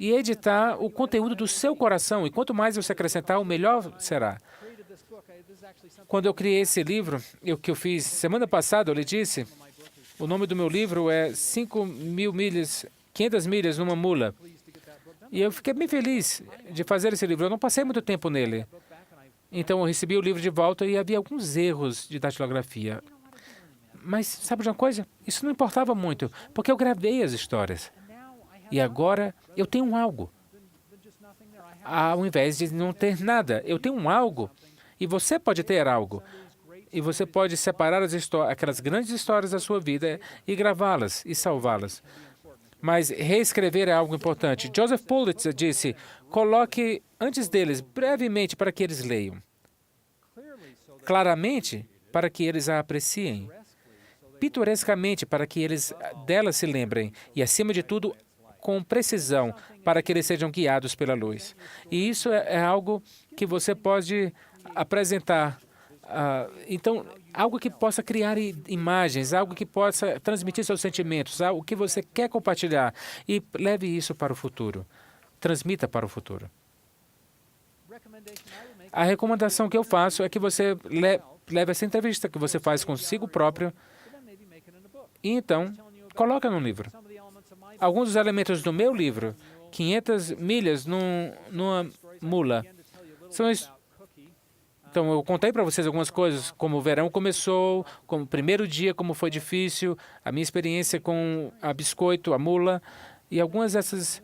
E editar o conteúdo do seu coração. E quanto mais você acrescentar, o melhor será. Quando eu criei esse livro, que eu fiz semana passada, eu lhe disse, o nome do meu livro é 5.000 milhas, 500 milhas numa mula. E eu fiquei bem feliz de fazer esse livro. Eu não passei muito tempo nele. Então, eu recebi o livro de volta e havia alguns erros de datilografia. Mas, sabe de uma coisa? Isso não importava muito, porque eu gravei as histórias. E agora eu tenho algo. Ao invés de não ter nada, eu tenho um algo. E você pode ter algo. E você pode separar aquelas grandes histórias da sua vida e gravá-las e salvá-las. Mas reescrever é algo importante. Joseph Pulitzer disse, coloque antes deles, brevemente, para que eles leiam. Claramente, para que eles a apreciem. Pitorescamente, para que eles dela se lembrem. E, acima de tudo, com precisão, para que eles sejam guiados pela luz. E isso é algo que você pode apresentar. Então, algo que possa criar imagens, algo que possa transmitir seus sentimentos, algo que você quer compartilhar. E leve isso para o futuro. Transmita para o futuro. A recomendação que eu faço é que você leve essa entrevista que você faz consigo próprio e, então, coloca no livro. Alguns dos elementos do meu livro, 500 milhas numa mula, Então, eu contei para vocês algumas coisas, como o verão começou, como o primeiro dia, como foi difícil, a minha experiência com a biscoito, a mula, e algumas dessas...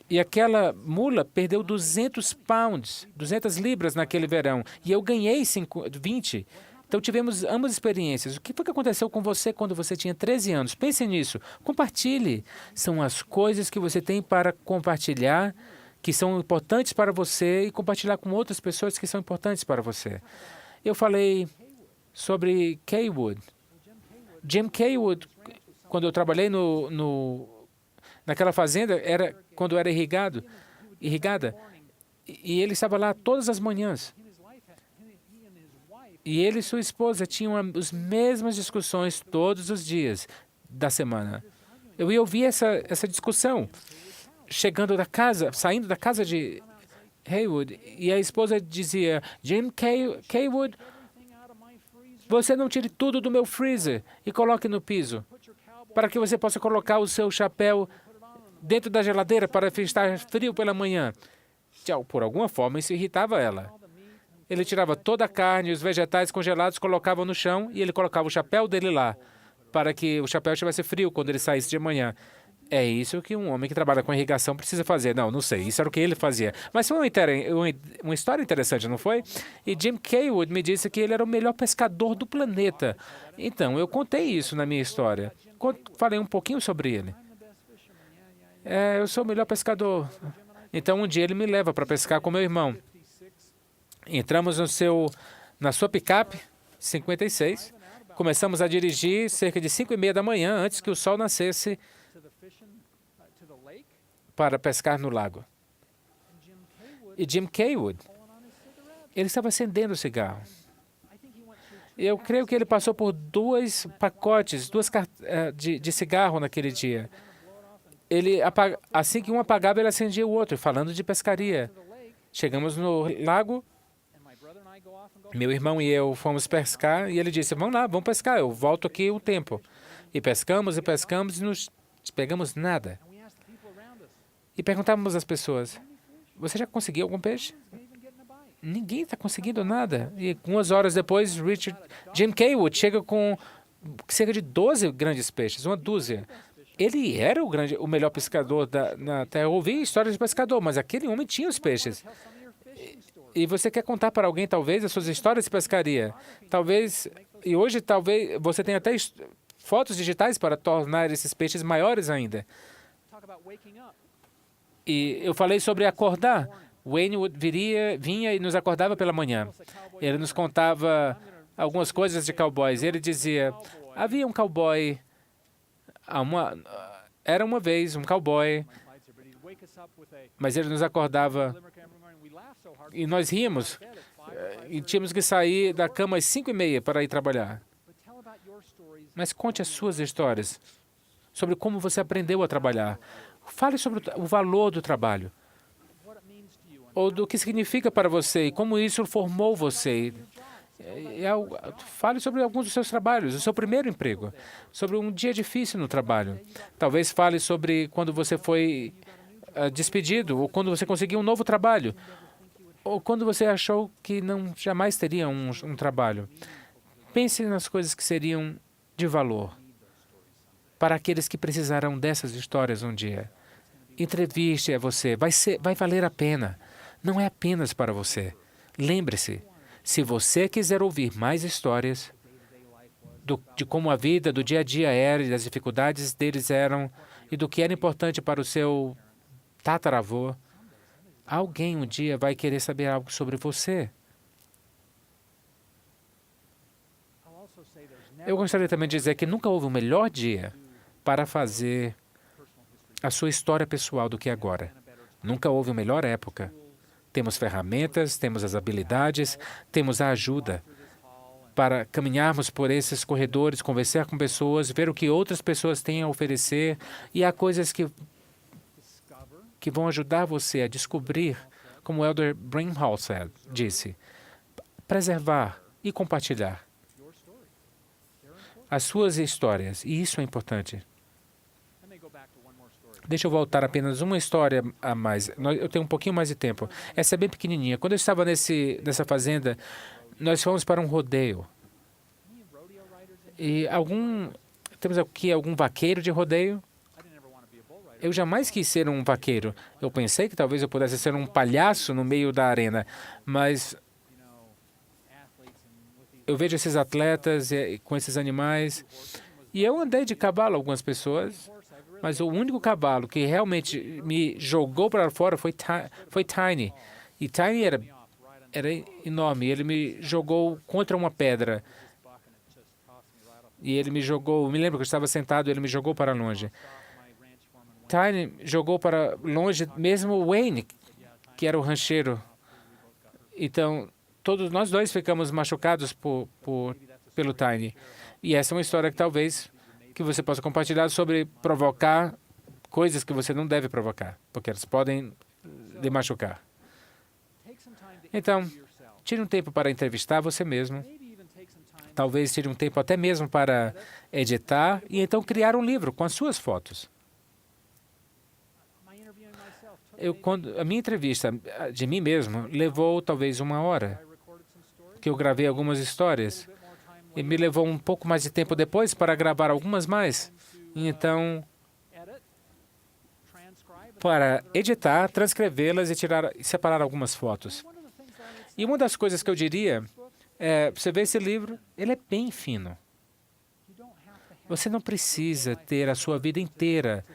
E aquela mula perdeu 200 pounds, 200 libras naquele verão, e eu ganhei 20. Então, tivemos ambas experiências. O que foi que aconteceu com você quando você tinha 13 anos? Pense nisso. Compartilhe. São as coisas que você tem para compartilhar, que são importantes para você, e compartilhar com outras pessoas que são importantes para você. Eu falei sobre Kaywood. Jim Kaywood, quando eu trabalhei naquela fazenda, era quando era irrigada, e ele estava lá todas as manhãs. E ele e sua esposa tinham as mesmas discussões todos os dias da semana. Eu ia ouvir essa discussão, saindo da casa de Haywood, e a esposa dizia, Jim Kaywood, você não tire tudo do meu freezer e coloque no piso, para que você possa colocar o seu chapéu dentro da geladeira para estar frio pela manhã. Por alguma forma, isso irritava ela. Ele tirava toda a carne e os vegetais congelados, colocava no chão e ele colocava o chapéu dele lá, para que o chapéu estivesse frio quando ele saísse de manhã. É isso que um homem que trabalha com irrigação precisa fazer. Não sei. Isso era o que ele fazia. Mas foi uma história interessante, não foi? E Jim Kaywood me disse que ele era o melhor pescador do planeta. Então, eu contei isso na minha história. Falei um pouquinho sobre ele. Eu sou o melhor pescador. Então, um dia ele me leva para pescar com meu irmão. Entramos na sua picape, 56. Começamos a dirigir cerca de 5:30 da manhã, antes que o sol nascesse, para pescar no lago. E Jim Kaywood, ele estava acendendo o cigarro. Eu creio que ele passou por 2 pacotes, de cigarro naquele dia. Assim que um apagava, ele acendia o outro, falando de pescaria. Chegamos no lago. Meu irmão e eu fomos pescar e ele disse, vamos lá, vamos pescar, eu volto aqui um tempo. E pescamos e não pegamos nada. E perguntávamos às pessoas, você já conseguiu algum peixe? Ninguém está conseguindo nada. E 1 horas depois, Jim Kaywood chega com cerca de 12 grandes peixes, 1 dúzia. Ele era o melhor pescador na Terra. Eu ouvi histórias de pescador, mas aquele homem tinha os peixes. E você quer contar para alguém, talvez, as suas histórias de pescaria. Talvez, e hoje, talvez, você tenha até fotos digitais para tornar esses peixes maiores ainda. E eu falei sobre acordar. Wayne vinha e nos acordava pela manhã. Ele nos contava algumas coisas de cowboys. Ele dizia, havia um cowboy, era uma vez um cowboy, mas ele nos acordava e nós ríamos e tínhamos que sair da cama às 5:30 para ir trabalhar. Mas conte as suas histórias sobre como você aprendeu a trabalhar. Fale sobre o valor do trabalho, ou do que significa para você e como isso formou você. Fale sobre alguns dos seus trabalhos, o seu primeiro emprego, sobre um dia difícil no trabalho. Talvez fale sobre quando você foi despedido, ou quando você conseguiu um novo trabalho, ou quando você achou que não jamais teria um trabalho. Pense nas coisas que seriam de valor para aqueles que precisarão dessas histórias um dia. Entreviste a você, vai valer a pena. Não é apenas para você. Lembre-se, se você quiser ouvir mais histórias de como a vida do dia a dia era e das dificuldades deles eram e do que era importante para o seu tataravô, alguém um dia vai querer saber algo sobre você. Eu gostaria também de dizer que nunca houve um melhor dia para fazer a sua história pessoal do que agora. Nunca houve uma melhor época. Temos ferramentas, temos as habilidades, temos a ajuda para caminharmos por esses corredores, conversar com pessoas, ver o que outras pessoas têm a oferecer, e há coisas que vão ajudar você a descobrir, como o Elder Brimhall disse, preservar e compartilhar as suas histórias, e isso é importante. Deixa eu voltar apenas uma história a mais. Eu tenho um pouquinho mais de tempo. Essa é bem pequenininha. Quando eu estava nessa fazenda, nós fomos para um rodeio. E temos aqui algum vaqueiro de rodeio? Eu jamais quis ser um vaqueiro. Eu pensei que talvez eu pudesse ser um palhaço no meio da arena, mas eu vejo esses atletas com esses animais. E eu andei de cavalo algumas pessoas, mas o único cavalo que realmente me jogou para fora foi Tiny. E Tiny era enorme. Ele me jogou contra uma pedra. E ele me jogou, me lembro que eu estava sentado, ele me jogou para longe. Tiny jogou para longe mesmo o Wayne, que era o rancheiro. Então, todos nós dois ficamos machucados pelo Tiny. E essa é uma história que talvez que você possa compartilhar sobre provocar coisas que você não deve provocar, porque elas podem lhe machucar. Então, tire um tempo para entrevistar você mesmo. Talvez tire um tempo até mesmo para editar e então criar um livro com as suas fotos. A minha entrevista de mim mesmo levou talvez 1 hora, que eu gravei algumas histórias. E me levou um pouco mais de tempo depois para gravar algumas mais. Então, para editar, transcrevê-las e separar algumas fotos. E uma das coisas que eu diria você vê esse livro, ele é bem fino. Você não precisa ter a sua vida inteira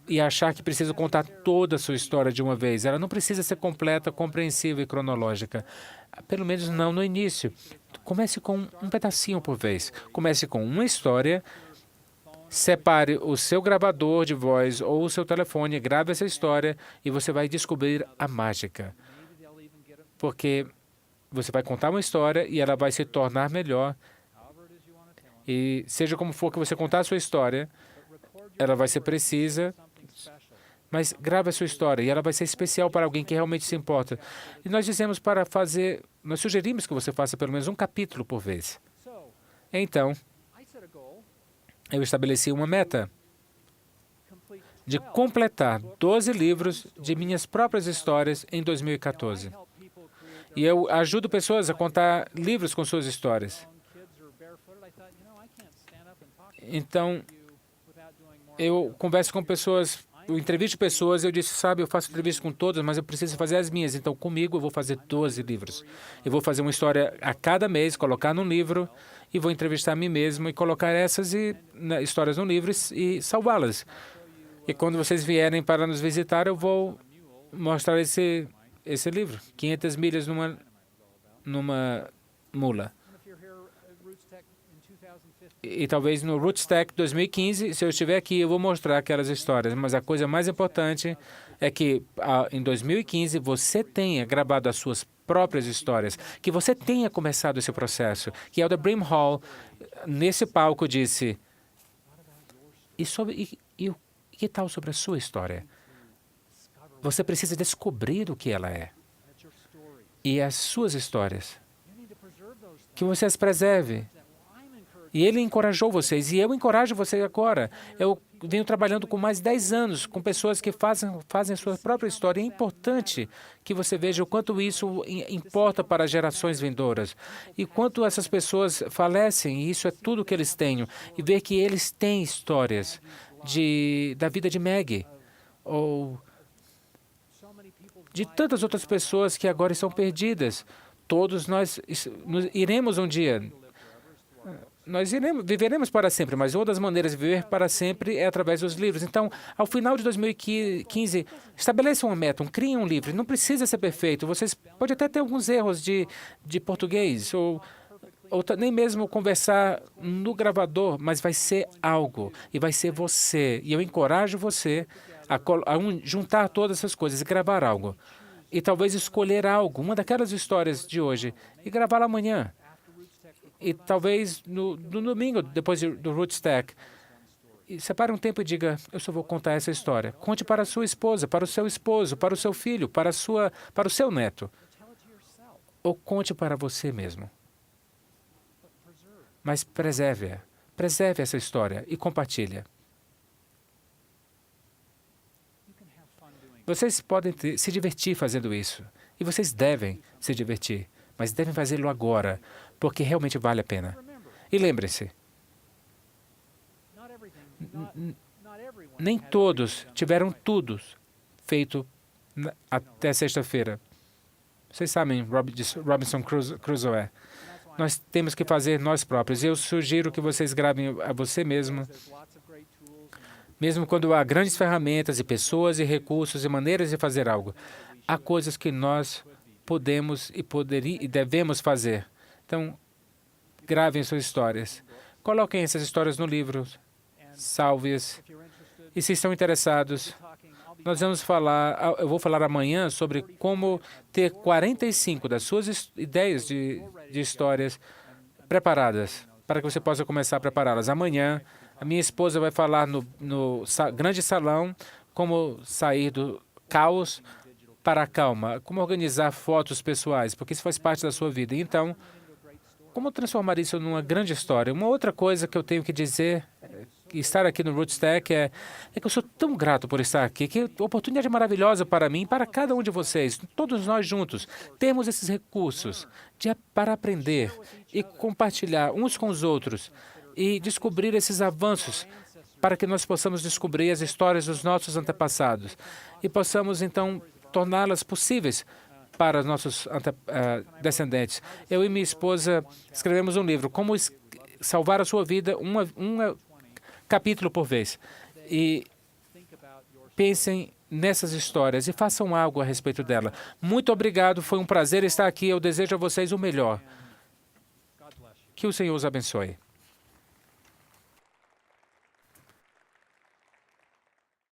e achar que precisa contar toda a sua história de uma vez. Ela não precisa ser completa, compreensiva e cronológica. Pelo menos não no início. Comece com um pedacinho por vez. Comece com uma história, separe o seu gravador de voz ou o seu telefone, grave essa história e você vai descobrir a mágica. Porque você vai contar uma história e ela vai se tornar melhor. E seja como for que você contar a sua história, ela vai ser precisa, mas grave a sua história e ela vai ser especial para alguém que realmente se importa. E nós dizemos nós sugerimos que você faça pelo menos um capítulo por vez. Então, eu estabeleci uma meta de completar 12 livros de minhas próprias histórias em 2014. E eu ajudo pessoas a contar livros com suas histórias. Então, eu converso com pessoas eu entrevisto pessoas, eu disse, sabe, eu faço entrevistas com todas, mas eu preciso fazer as minhas. Então, comigo, eu vou fazer 12 livros. Eu vou fazer uma história a cada mês, colocar num livro, e vou entrevistar a mim mesmo e colocar essas histórias no livro e salvá-las. E quando vocês vierem para nos visitar, eu vou mostrar esse livro, 500 milhas numa mula. E talvez no Rootstech 2015, se eu estiver aqui, eu vou mostrar aquelas histórias. Mas a coisa mais importante é que em 2015 você tenha gravado as suas próprias histórias, que você tenha começado esse processo. Que Elder Brim Hall, nesse palco, disse, e que tal sobre a sua história? Você precisa descobrir o que ela é. E as suas histórias. Que você as preserve. E ele encorajou vocês, e eu encorajo vocês agora. Eu venho trabalhando com mais de 10 anos, com pessoas que fazem a sua própria história. É importante que você veja o quanto isso importa para as gerações vindouras. E quanto essas pessoas falecem, e isso é tudo que eles têm. E ver que eles têm histórias da vida de Maggie, ou de tantas outras pessoas que agora estão perdidas. Todos nós iremos um dia. Nós viveremos para sempre, mas uma das maneiras de viver para sempre é através dos livros. Então, ao final de 2015, estabeleçam uma meta, criem um livro. Não precisa ser perfeito. Vocês podem até ter alguns erros de português, ou nem mesmo conversar no gravador, mas vai ser algo, e vai ser você. E eu encorajo você a juntar todas essas coisas e gravar algo. E talvez escolher algo, uma daquelas histórias de hoje, e gravá-la amanhã. E talvez no domingo, depois do Rootstech, separe um tempo e diga, eu só vou contar essa história. Conte para a sua esposa, para o seu esposo, para o seu filho, para o seu neto. Ou conte para você mesmo. Mas preserve-a. Preserve essa história e compartilhe. Vocês podem se divertir fazendo isso. E vocês devem se divertir. Mas devem fazê-lo agora, porque realmente vale a pena. E lembre-se, nem todos tiveram tudo feito até sexta-feira. Vocês sabem, Robinson Crusoe. Nós temos que fazer nós próprios. Eu sugiro que vocês gravem a você mesmo. Mesmo quando há grandes ferramentas e pessoas e recursos e maneiras de fazer algo, há coisas que nós podemos e devemos fazer. Então, gravem suas histórias. Coloquem essas histórias no livro. Salve-as. E se estão interessados, eu vou falar amanhã sobre como ter 45 das suas ideias de histórias preparadas, para que você possa começar a prepará-las. Amanhã, a minha esposa vai falar no grande salão como sair do caos para a calma, como organizar fotos pessoais, porque isso faz parte da sua vida. Então, como transformar isso numa grande história? Uma outra coisa que eu tenho que dizer, estar aqui no Rootstech, é que eu sou tão grato por estar aqui, que oportunidade maravilhosa para mim e para cada um de vocês, todos nós juntos, temos esses recursos para aprender e compartilhar uns com os outros e descobrir esses avanços para que nós possamos descobrir as histórias dos nossos antepassados e possamos, então, torná-las possíveis para os nossos descendentes. Eu e minha esposa escrevemos um livro, Como Salvar a Sua Vida, um capítulo por vez. E pensem nessas histórias e façam algo a respeito dela. Muito obrigado, foi um prazer estar aqui. Eu desejo a vocês o melhor. Que o Senhor os abençoe.